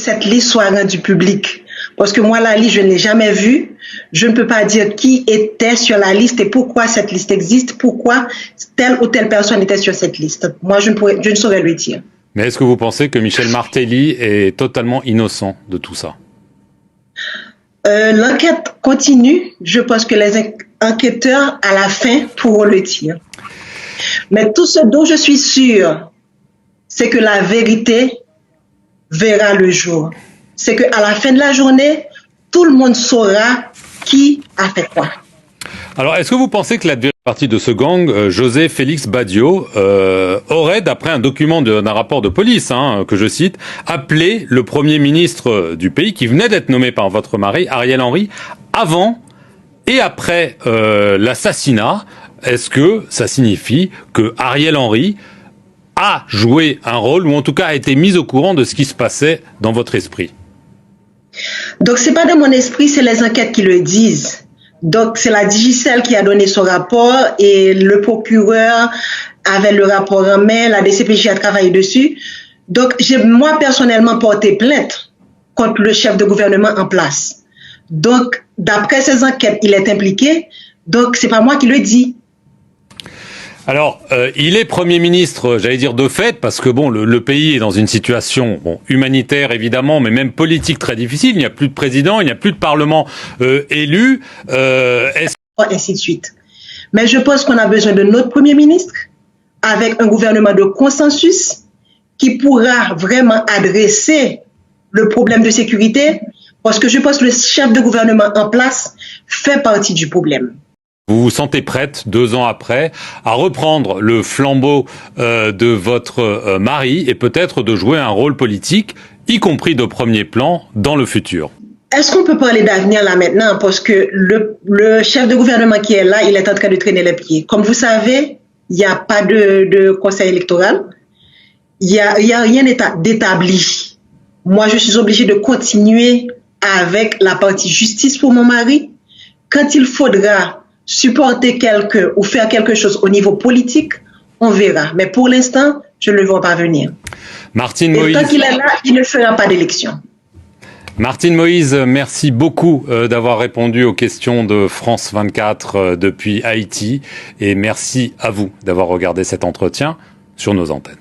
Cette liste soit rendue publique. Parce que moi, la liste, je ne l'ai jamais vue. Je ne peux pas dire qui était sur la liste et pourquoi cette liste existe, pourquoi telle ou telle personne était sur cette liste. Moi, je ne saurais le dire. Mais est-ce que vous pensez que Michel Martelly est totalement innocent de tout ça? L'enquête continue. Je pense que les enquêteurs, à la fin, pourront le dire. Mais tout ce dont je suis sûre, c'est que la vérité verra le jour. C'est qu'à la fin de la journée, tout le monde saura qui a fait quoi. Alors, est-ce que vous pensez que la partie de ce gang, José Félix Badio, aurait, d'après un document d'un rapport de police, que je cite, appelé le Premier ministre du pays, qui venait d'être nommé par votre mari, Ariel Henry, avant et après l'assassinat? Est-ce que ça signifie que Ariel Henry a joué un rôle, ou en tout cas a été mis au courant de ce qui se passait dans votre esprit? Donc, c'est pas dans mon esprit, c'est les enquêtes qui le disent. Donc, c'est la Digicel qui a donné son rapport et le procureur avait le rapport en main, la DCPJ a travaillé dessus. Donc, j'ai moi personnellement porté plainte contre le chef de gouvernement en place. Donc, d'après ces enquêtes, il est impliqué. Donc, c'est pas moi qui le dis. Alors, il est Premier ministre, j'allais dire de fait, parce que bon, le pays est dans une situation humanitaire évidemment, mais même politique très difficile. Il n'y a plus de président, il n'y a plus de parlement élu. Ainsi de suite. Mais je pense qu'on a besoin de notre Premier ministre, avec un gouvernement de consensus, qui pourra vraiment adresser le problème de sécurité, parce que je pense que le chef de gouvernement en place fait partie du problème. Vous vous sentez prête, 2 ans après, à reprendre le flambeau de votre mari et peut-être de jouer un rôle politique, y compris de premier plan, dans le futur? Est-ce qu'on peut parler d'avenir là maintenant? Parce que le chef de gouvernement qui est là, il est en train de traîner les pieds. Comme vous savez, il n'y a pas de conseil électoral. Il y a rien d'établi. Moi, je suis obligée de continuer avec la partie justice pour mon mari. Quand il faudra supporter quelqu'un ou faire quelque chose au niveau politique, on verra. Mais pour l'instant, je ne le vois pas venir. Martine Moïse. Et tant qu'il est là, il ne fera pas d'élection. Martine Moïse, merci beaucoup d'avoir répondu aux questions de France 24 depuis Haïti. Et merci à vous d'avoir regardé cet entretien sur nos antennes.